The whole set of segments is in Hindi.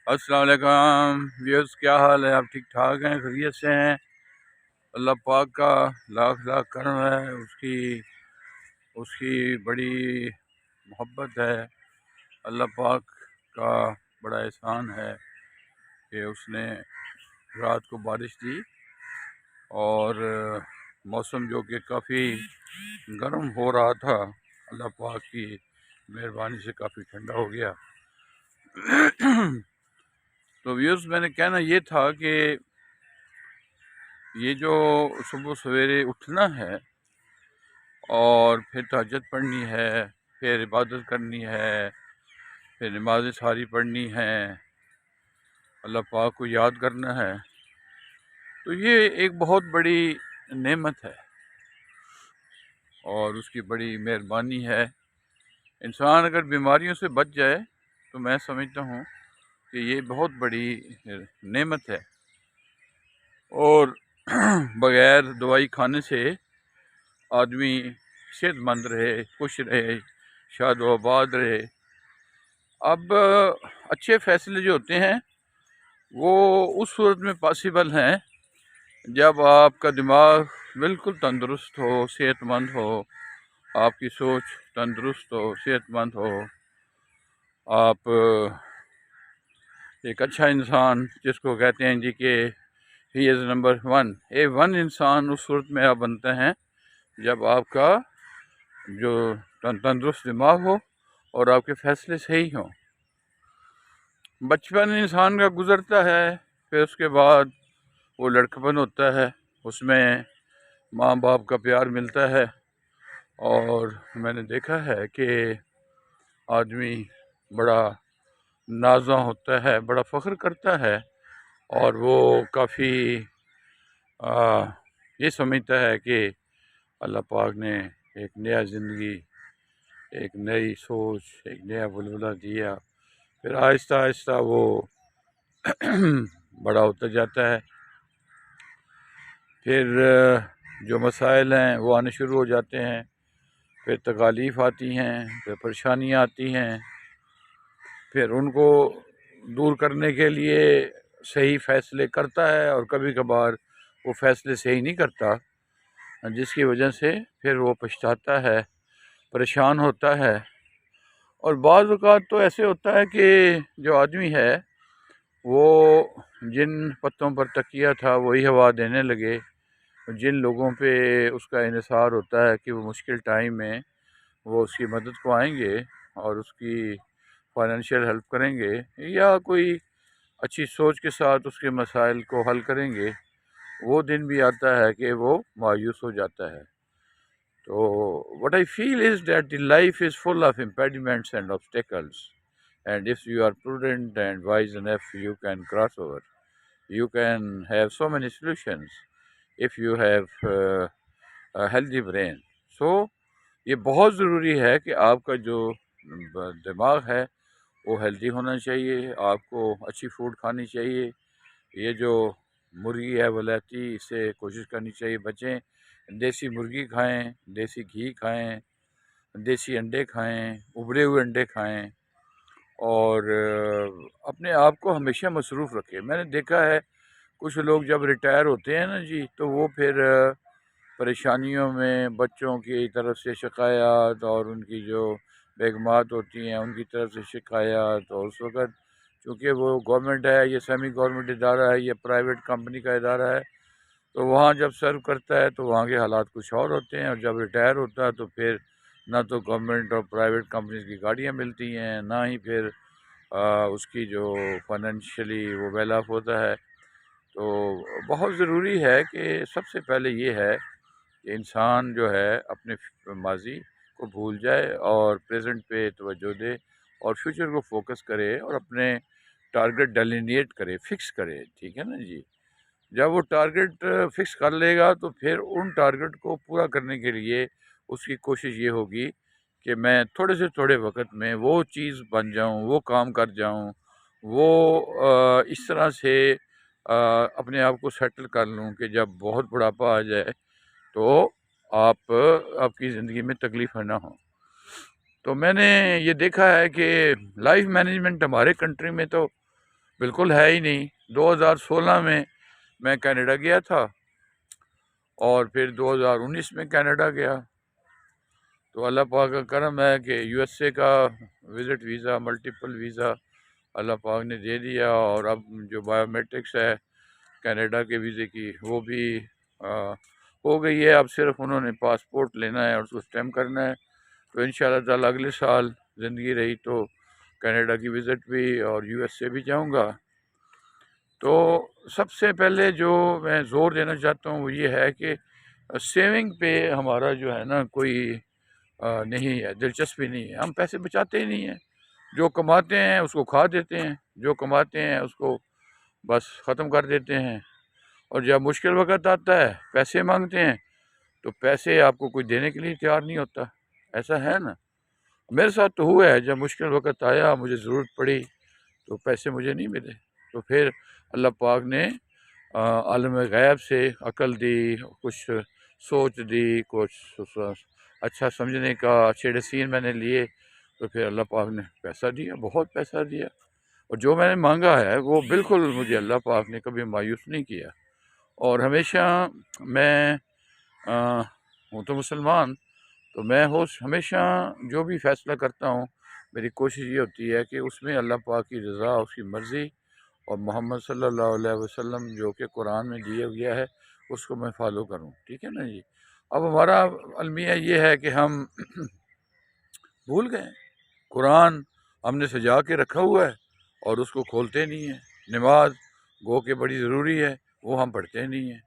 अस्सलाम वालेकुम व्यूअर्स, क्या हाल है? आप ठीक ठाक हैं? खैरियत से हैं? अल्लाह पाक का लाख लाख करम है, उसकी उसकी बड़ी मोहब्बत है। अल्लाह पाक का बड़ा एहसान है कि उसने रात को बारिश दी और मौसम जो कि काफ़ी गर्म हो रहा था, अल्लाह पाक की मेहरबानी से काफ़ी ठंडा हो गया। तो व्यूअर्स, मैंने कहना ये था कि ये जो सुबह सवेरे उठना है और फिर तहज्जुद पढ़नी है, फिर इबादत करनी है, फिर नमाज़ें सारी पढ़नी है, अल्लाह पाक को याद करना है, तो ये एक बहुत बड़ी नेमत है और उसकी बड़ी मेहरबानी है। इंसान अगर बीमारियों से बच जाए तो मैं समझता हूँ कि ये बहुत बड़ी नेमत है। और बग़ैर दवाई खाने से आदमी सेहतमंद रहे, खुश रहे, शाद व आबाद रहे। अब अच्छे फ़ैसले जो होते हैं वो उस सूरत में पॉसिबल हैं जब आपका दिमाग बिल्कुल तंदुरुस्त हो, सेहतमंद हो, आपकी सोच तंदुरुस्त हो, सेहतमंद हो, आप एक अच्छा इंसान जिसको कहते हैं जी कि he is number one, one इंसान उस सूरत में आप बनते हैं जब आपका जो तंदुरुस्त दिमाग हो और आपके फ़ैसले सही हों। बचपन इंसान का गुज़रता है, फिर उसके बाद वो लड़कपन होता है, उसमें माँ बाप का प्यार मिलता है और मैंने देखा है कि आदमी बड़ा नाज़ा होता है, बड़ा फ़ख्र करता है और वो काफ़ी ये समझता है कि अल्लाह पाक ने एक नया ज़िंदगी, एक नई सोच, एक नया बुलबुला दिया। फिर आहिस्ता आहिस्ता वो बड़ा होता जाता है। फिर जो मसाइल हैं वो आने शुरू हो जाते हैं, फिर तकालीफ़ आती हैं, फिर परेशानियाँ आती हैं, फिर उनको दूर करने के लिए सही फ़ैसले करता है और कभी कभार वो फ़ैसले सही नहीं करता, जिसकी वजह से फिर वो पछताता है, परेशान होता है। और बाज़ औक़ात तो ऐसे होता है कि जो आदमी है वो जिन पत्तों पर तकिया था वही हवा देने लगे। जिन लोगों पे उसका इन्हिसार होता है कि वो मुश्किल टाइम में वो उसकी मदद को आएंगे और उसकी फाइनेंशियल हेल्प करेंगे या कोई अच्छी सोच के साथ उसके मसाइल को हल करेंगे, वो दिन भी आता है कि वो मायूस हो जाता है। तो what I feel is that the life is full of impediments and obstacles, and if you are prudent and wise enough you can cross over, you can have so many solutions if you have a healthy brain. So ये बहुत ज़रूरी है कि आपका जो दिमाग है वो हेल्दी होना चाहिए, आपको अच्छी फूड खानी चाहिए। ये जो मुर्गी है वलैती, इससे कोशिश करनी चाहिए बचें। देसी मुर्गी खाएं, देसी घी खाएं, देसी अंडे खाएं, उबले हुए अंडे खाएं और अपने आप को हमेशा मसरूफ़ रखें। मैंने देखा है कुछ लोग जब रिटायर होते हैं ना जी, तो वो फिर परेशानियों में बच्चों की तरफ से शिकायत और उनकी जो बेगमात होती हैं उनकी तरफ से शिकायत, और उस वक़्त चूँकि वो गवर्नमेंट है, ये सेमी गवर्नमेंट इदारा है, ये प्राइवेट कंपनी का इदारा है, तो वहाँ जब सर्व करता है तो वहाँ के हालात कुछ और होते हैं, और जब रिटायर होता है तो फिर ना तो गवर्नमेंट और प्राइवेट कंपनीज़ की गाड़ियाँ मिलती हैं, ना ही फिर उसकी जो फाइनेंशियली वो वेल ऑफ होता है। तो बहुत ज़रूरी है कि सबसे पहले ये है कि इंसान जो है अपने माज़ी को भूल जाए और प्रेजेंट पे तवज्जो दे और फ्यूचर को फोकस करे और अपने टारगेट डेलिनेट करे, फिक्स करे, ठीक है ना जी। जब वो टारगेट फिक्स कर लेगा तो फिर उन टारगेट को पूरा करने के लिए उसकी कोशिश ये होगी कि मैं थोड़े से थोड़े वक्त में वो चीज़ बन जाऊँ, वो काम कर जाऊँ, वो इस तरह से अपने आप को सेटल कर लूँ कि जब बहुत बुढ़ापा आ जाए तो आपकी ज़िंदगी में तकलीफ़ ना हो। तो मैंने ये देखा है कि लाइफ मैनेजमेंट हमारे कंट्री में तो बिल्कुल है ही नहीं। 2016 में मैं कनाडा गया था और फिर 2019 में कनाडा गया। तो अल्लाह पाक का करम है कि यूएसए का विज़िट वीज़ा, मल्टीपल वीज़ा अल्लाह पाक ने दे दिया। और अब जो बायोमेट्रिक्स है कनाडा के वीज़े की वो भी हो गई है। अब सिर्फ उन्होंने पासपोर्ट लेना है और उसको स्टैम्प करना है। तो इंशाअल्लाह ताला अगले साल ज़िंदगी रही तो कनाडा की विज़िट भी और यूएसए भी जाऊंगा। तो सबसे पहले जो मैं ज़ोर देना चाहता हूँ वो ये है कि सेविंग पे हमारा जो है ना कोई नहीं है, दिलचस्पी नहीं है। हम पैसे बचाते ही नहीं हैं। जो कमाते हैं उसको खा देते हैं, जो कमाते हैं उसको बस ख़त्म कर देते हैं। और जब मुश्किल वक़्त आता है पैसे मांगते हैं तो पैसे आपको कोई देने के लिए तैयार नहीं होता। ऐसा है ना? मेरे साथ तो हुआ है, जब मुश्किल वक़्त आया, मुझे ज़रूरत पड़ी तो पैसे मुझे नहीं मिले। तो फिर अल्लाह पाक ने आलम ग़ैब से अक़ल दी, कुछ सोच दी, कुछ अच्छा समझने का अच्छे डिसीजन मैंने लिए। तो फिर अल्लाह पाक ने पैसा दिया, बहुत पैसा दिया। और जो मैंने मांगा है वो बिल्कुल मुझे अल्लाह पाक ने कभी मायूस नहीं किया। और हमेशा मैं हूँ तो मुसलमान, तो मैं हमेशा जो भी फ़ैसला करता हूँ मेरी कोशिश ये होती है कि उसमें अल्लाह पाक की रज़ा, उसकी मर्ज़ी और मोहम्मद सल्लल्लाहु अलैहि वसल्लम जो कि कुरान में दिया गया है उसको मैं फ़ॉलो करूँ। ठीक है ना जी? अब हमारा अलमिया ये है कि हम भूल गए। कुरान हमने सजा के रखा हुआ है और उसको खोलते नहीं हैं। नमाज गो के बड़ी ज़रूरी है, वो हम पढ़ते नहीं हैं।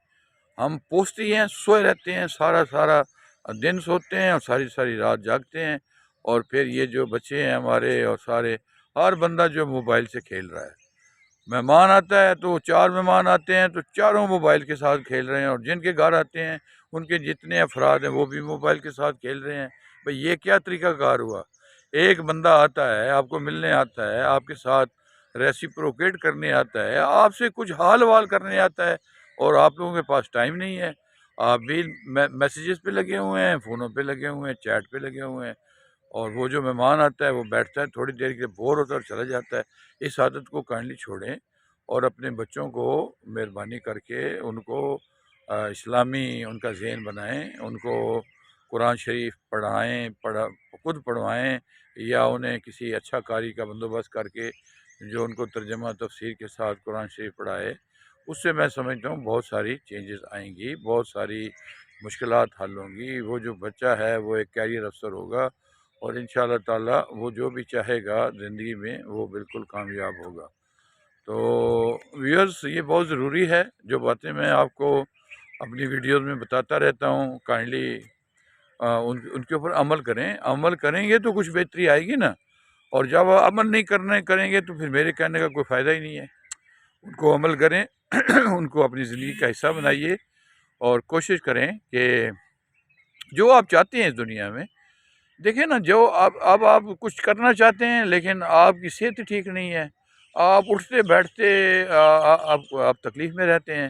हम पोस्ती हैं, सोए रहते हैं, सारा सारा दिन सोते हैं और सारी सारी रात जागते हैं। और फिर ये जो बच्चे हैं हमारे और सारे, हर बंदा जो मोबाइल से खेल रहा है। मेहमान आता है तो 4 मेहमान आते हैं तो चारों मोबाइल के साथ खेल रहे हैं। और जिनके घर आते हैं उनके जितने अफराद हैं वो भी मोबाइल के साथ खेल रहे हैं। भाई ये क्या तरीक़ाकार हुआ? एक बंदा आता है, आपको मिलने आता है, आपके साथ रेसिप्रोकेट करने आता है, आपसे कुछ हाल-वाल करने आता है और आप लोगों के पास टाइम नहीं है। आप भी मैसेजेस पे लगे हुए हैं, फ़ोनों पे लगे हुए हैं, चैट पे लगे हुए हैं। और वो जो मेहमान आता है वो बैठता है, थोड़ी देर के लिए बोर होता है और चला जाता है। इस आदत को काइंडली छोड़ें और अपने बच्चों को मेहरबानी करके उनको इस्लामी उनका ज़हन बनाएँ, उनको कुरान शरीफ खुद पढ़वाएँ या उन्हें किसी अच्छा कारी का बंदोबस्त करके जो उनको तर्जुमा तफसीर के साथ कुरान शरीफ पढ़ाए। उससे मैं समझता हूँ बहुत सारी चेंजेस आएँगी, बहुत सारी मुश्किलात हल होंगी। वो जो बच्चा है वो एक कैरियर अफ़सर होगा और इंशाअल्लाह ताला वो जो भी चाहेगा ज़िंदगी में वो बिल्कुल कामयाब होगा। तो व्यूअर्स, ये बहुत ज़रूरी है जो बातें मैं आपको अपनी वीडियोज़ में बताता रहता हूँ। काइंडली उनके ऊपर अमल करें। अमल करेंगे तो कुछ बेहतरी आएगी ना। और जब अमल नहीं करेंगे तो फिर मेरे कहने का कोई फ़ायदा ही नहीं है। उनको अमल करें उनको अपनी ज़िंदगी का हिस्सा बनाइए और कोशिश करें कि जो आप चाहते हैं इस दुनिया में, देखिए ना, जो अब आप कुछ करना चाहते हैं लेकिन आपकी सेहत ठीक नहीं है, आप उठते बैठते आप तकलीफ़ में रहते हैं।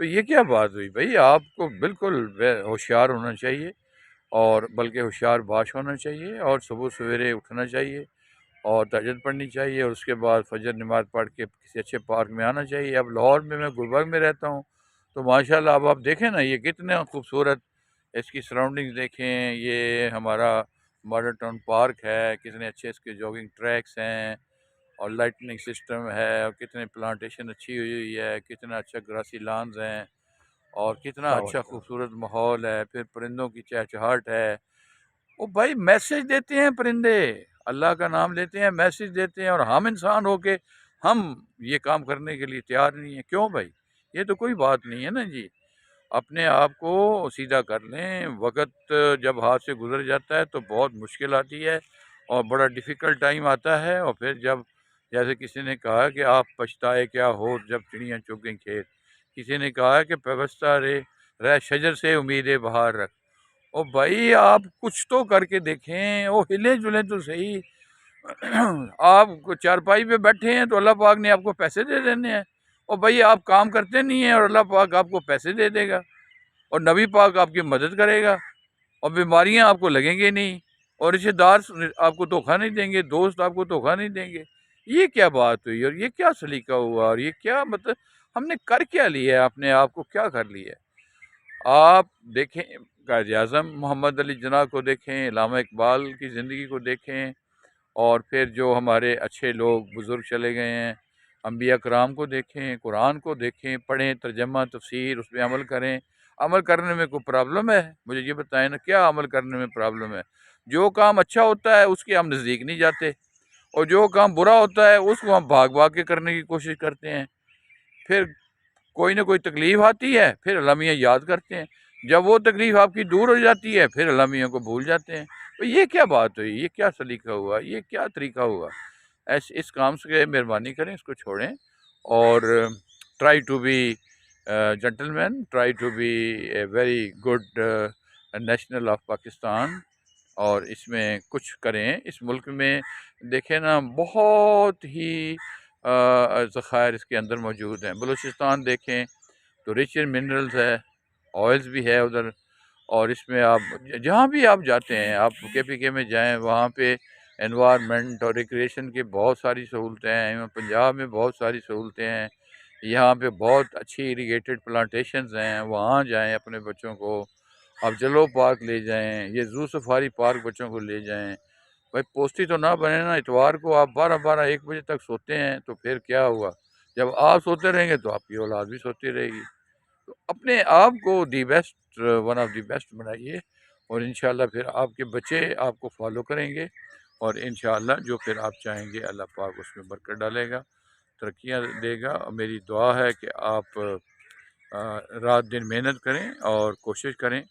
तो ये क्या बात हुई भाई? आपको बिल्कुल होशियार होना चाहिए और बल्कि होशियार बाश होना चाहिए और सुबह सवेरे उठना चाहिए और तहज्जुद पढ़नी चाहिए और उसके बाद फजर नमाज़ पढ़ के किसी अच्छे पार्क में आना चाहिए। अब लाहौर में मैं गुलबर्ग में रहता हूँ, तो माशाल्लाह अब आप देखें ना ये कितना खूबसूरत, इसकी सराउंडिंग्स देखें। ये हमारा मॉडल टाउन पार्क है, कितने अच्छे इसके जॉगिंग ट्रैक्स हैं और लाइटनिंग सिस्टम है और कितने प्लांटेशन अच्छी हुई हुई है, कितना अच्छा ग्रासी लॉन्स हैं और कितना अच्छा खूबसूरत माहौल है। फिर परिंदों की चहचहाहट है। ओ भाई, मैसेज देते हैं परिंदे, अल्लाह का नाम लेते हैं, मैसेज देते हैं और हम इंसान होके हम ये काम करने के लिए तैयार नहीं है। क्यों भाई? ये तो कोई बात नहीं है ना जी। अपने आप को सीधा कर लें। वक़्त जब हाथ से गुज़र जाता है तो बहुत मुश्किल आती है और बड़ा डिफ़िकल्ट टाइम आता है। और फिर जब, जैसे किसी ने कहा कि आप पछताए क्या हो जब चिड़ियाँ चुग गईं खेत। किसी ने कहा कि पेवस्ता रह शजर से उम्मीदें बहार रख। ओ भाई, आप कुछ तो करके देखें, ओ हिले-जुलें तो सही। आप चारपाई पे बैठे हैं तो अल्लाह पाक ने आपको पैसे दे देने हैं। और भाई आप काम करते नहीं हैं और अल्लाह पाक आपको पैसे दे देगा और नबी पाक आपकी मदद करेगा और बीमारियां आपको लगेंगी नहीं और रिश्तेदार आपको धोखा नहीं देंगे, दोस्त आपको धोखा नहीं देंगे। ये क्या बात हुई और ये क्या सलीका हुआ और ये क्या मतलब हमने कर क्या लिया है, अपने आप को क्या कर लिया है। आप देखें कायद आज़म मोहम्मद अली जिन्ना को देखें, इल्लामा इकबाल की ज़िंदगी को देखें, और फिर जो हमारे अच्छे लोग बुज़ुर्ग चले गए हैं, अंबिया कराम को देखें, कुरान को देखें, पढ़ें, तर्जमा तफसीर उस पर अमल करें। अमल करने में कोई प्रॉब्लम है? मुझे ये बताएं ना, क्या अमल करने में प्रॉब्लम है? जो काम अच्छा होता है उसके हम नज़दीक नहीं जाते, और जो काम बुरा होता है उसको हम भाग भाग के करने की कोशिश करते हैं। फिर कोई ना कोई तकलीफ़ आती है, फिर अल्लाह याद करते हैं। जब वो तकलीफ़ आपकी दूर हो जाती है, फिर अल्लाह को भूल जाते हैं। तो ये क्या बात हुई, ये क्या सलीका हुआ, ये क्या तरीका हुआ? इस काम से मेहरबानी करें, इसको छोड़ें और try to be gentleman, try to be a very good national of Pakistan, और इसमें कुछ करें। इस मुल्क में देखें ना, बहुत ही ज़खायर इसके अंदर मौजूद हैं। बलूचिस्तान देखें तो रिच इन मिनरल्स है, ऑयल्स भी है उधर, और इसमें आप जहाँ भी आप जाते हैं, आप KPK में जाएं, वहाँ पे एनवायरनमेंट और रिक्रिएशन की बहुत सारी सहूलतें हैं। पंजाब में बहुत सारी सहूलतें हैं। यहाँ पे बहुत अच्छी इरीगेटेड प्लांटेशंस हैं, वहाँ जाएं, अपने बच्चों को आप जलो पार्क ले जाएं, ये जू सफारी पार्क बच्चों को ले जाएं। भाई पोस्टी तो ना बने ना, इतवार को आप 12-12 1 बजे तक सोते हैं तो फिर क्या हुआ? जब आप सोते रहेंगे तो आपकी औलाद भी सोती रहेगी। तो अपने आप को the best, one of the best बनाइए, और इंशाल्लाह फिर आपके बच्चे आपको फॉलो करेंगे, और इंशाल्लाह जो फिर आप चाहेंगे अल्लाह पाक उसमें बरकत डालेगा, तरक्कियाँ देगा। और मेरी दुआ है कि आप रात दिन मेहनत करें और कोशिश करें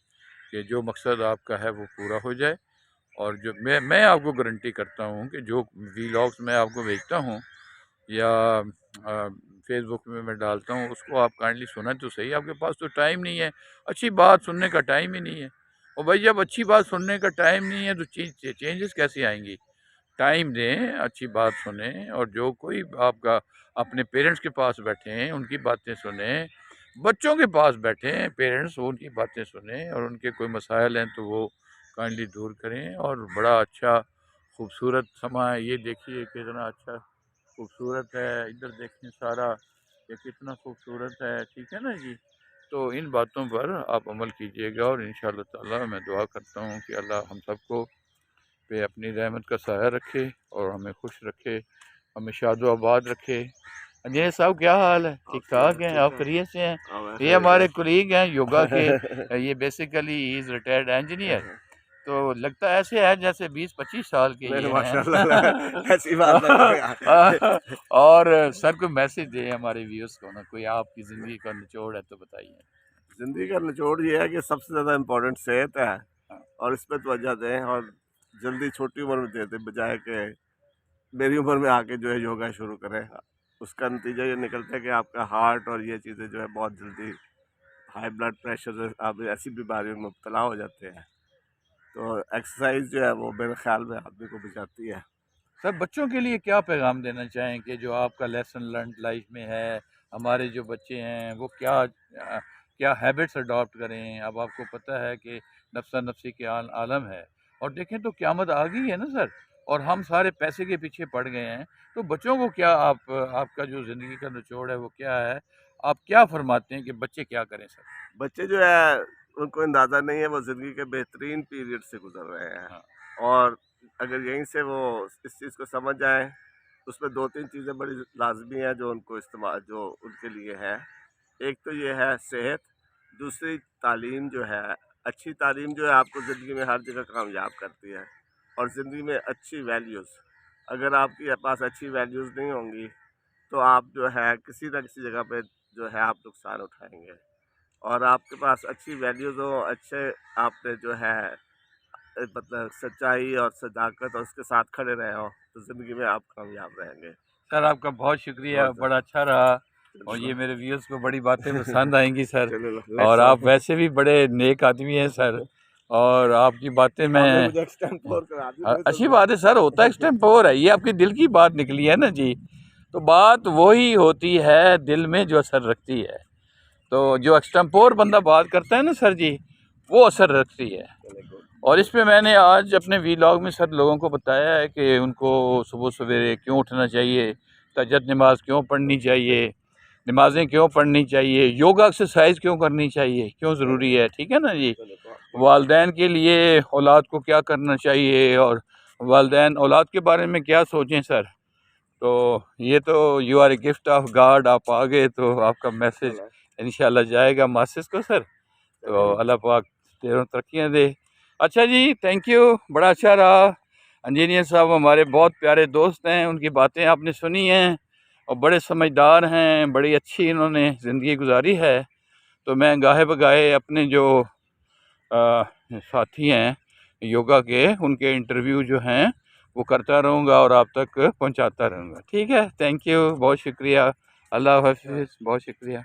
कि जो मकसद आपका है वो पूरा हो जाए। और जो मैं आपको गारंटी करता हूँ कि जो वीलॉग्स मैं आपको भेजता हूँ या फेसबुक में मैं डालता हूँ, उसको आप काइंडली सुना तो सही। आपके पास तो टाइम नहीं है, अच्छी बात सुनने का टाइम ही नहीं है। और भाई जब अच्छी बात सुनने का टाइम नहीं है तो चेंजेस कैसे आएंगी? टाइम दें, अच्छी बात सुने, और जो कोई आपका अपने पेरेंट्स के पास बैठे हैं उनकी बातें सुने, बच्चों के पास बैठे हैं पेरेंट्स, वो उनकी बातें सुने, और उनके कोई मसाइल हैं तो वो काइंडली दूर करें। और बड़ा अच्छा खूबसूरत समा है, ये देखिए कितना अच्छा खूबसूरत है, इधर देखें सारा ये कितना खूबसूरत है, ठीक है ना जी। तो इन बातों पर आप अमल कीजिएगा, और इंशाअल्लाह ताला मैं दुआ करता हूँ कि अल्लाह हम सबको पे अपनी रहमत का साया रखे और हमें खुश रखे, हमें शादो आबाद रखे। अंजनेय साहब क्या हाल है? ठीक ठाक हैं? आप खैरियत से हैं? ये हमारे कुलीग हैं योगा के, ये बेसिकली इज़ रिटायर्ड इंजीनियर। तो लगता ऐसे है जैसे 20-25 साल के ये हैं। ऐसी बात है। और सर को मैसेज दे हमारे व्यूअर्स को ना, कोई आपकी ज़िंदगी का निचोड़ है तो बताइए। जिंदगी का निचोड़ ये है कि सबसे ज्यादा इम्पोर्टेंट सेहत है, हाँ। और इस पर तवज्जो दें, और जल्दी छोटी उम्र में देते बजाय के मेरी उम्र में आके जो है योगा शुरू करें। उसका नतीजा ये निकलता है कि आपका हार्ट और ये चीज़ें जो है बहुत जल्दी हाई ब्लड प्रेशर, आप ऐसी बीमारियों में मुब्तला हो जाते हैं। तो एक्सरसाइज जो है वो मेरे ख्याल में आदमी को बचाती है। सर बच्चों के लिए क्या पैगाम देना चाहें कि जो आपका लेसन लर्न लाइफ में है, हमारे जो बच्चे हैं वो क्या हैबिट्स अडॉप्ट करें? अब आपको पता है कि नफ्सा नफसी के आलम है, और देखें तो क़यामत आ गई है ना सर, और हम सारे पैसे के पीछे पड़ गए हैं। तो बच्चों को क्या आपका जो ज़िंदगी का निचोड़ है वो क्या है? आप क्या फरमाते हैं कि बच्चे क्या करें सर? बच्चे जो है उनको अंदाज़ा नहीं है, वो ज़िंदगी के बेहतरीन पीरियड से गुजर रहे हैं। हाँ। और अगर यहीं से वो इस चीज़ को समझ जाएं, उसमें 2-3 चीज़ें बड़ी लाजमी हैं जो उनको इस्तेमाल जो उनके लिए है। एक तो ये है सेहत, दूसरी तालीम जो है, अच्छी तालीम जो है आपको ज़िंदगी में हर जगह कामयाब करती है। और ज़िंदगी में अच्छी वैल्यूज़, अगर आपके पास अच्छी वैल्यूज़ नहीं होंगी तो आप जो है किसी न किसी जगह पे जो है आप नुकसान उठाएंगे। और आपके पास अच्छी वैल्यूज़ हो, अच्छे आपने जो है मतलब सच्चाई और सदाकत और उसके साथ खड़े रहे हो, तो ज़िंदगी में आप कामयाब रहेंगे। सर आपका बहुत शुक्रिया, बहुत बड़ा अच्छा रहा, और ये चलो मेरे व्यूअर्स को बड़ी बातें पसंद आएंगी सर। चलो और आप वैसे भी बड़े नेक आदमी हैं सर, और आपकी बातें आपने मैं मुझे एक्सटेम्पोर करा दी, मुझे अच्छी तो बात है सर, होता है एक्सटेम्पोर है, ये आपकी दिल की बात निकली है ना जी। तो बात वही होती है दिल में जो असर रखती है। तो जो एक्सटेम्पोर बंदा बात करता है ना सर जी, वो असर रखती है। और इस पे मैंने आज अपने वीलॉग में सर लोगों को बताया है कि उनको सुबह सवेरे क्यों उठना चाहिए, तहज्जुद नमाज क्यों पढ़नी चाहिए, नमाजें क्यों पढ़नी चाहिए, योगा एक्सरसाइज क्यों करनी चाहिए, क्यों ज़रूरी है, ठीक है ना जी। वालदैन के लिए औलाद को क्या करना चाहिए और वालदैन औलाद के बारे में क्या सोचें सर। तो ये तो you are a gift of God, आप आ गए तो आपका मैसेज इंशाल्लाह जाएगा मासिस को सर। तो अल्लाह पाक तेरों तरक्कियाँ दे। अच्छा जी, थैंक यू, बड़ा अच्छा रहा। इंजीनियर साहब हमारे बहुत प्यारे दोस्त हैं, उनकी बातें आपने सुनी हैं और बड़े समझदार हैं, बड़ी अच्छी इन्होंने ज़िंदगी गुजारी है। तो मैं गाहे बगाहे अपने जो साथी हैं योगा के, उनके इंटरव्यू जो हैं वो करता रहूँगा और आप तक पहुँचाता रहूँगा। ठीक है, थैंक यू, बहुत शुक्रिया, अल्लाह हाफ़िज़, बहुत शुक्रिया।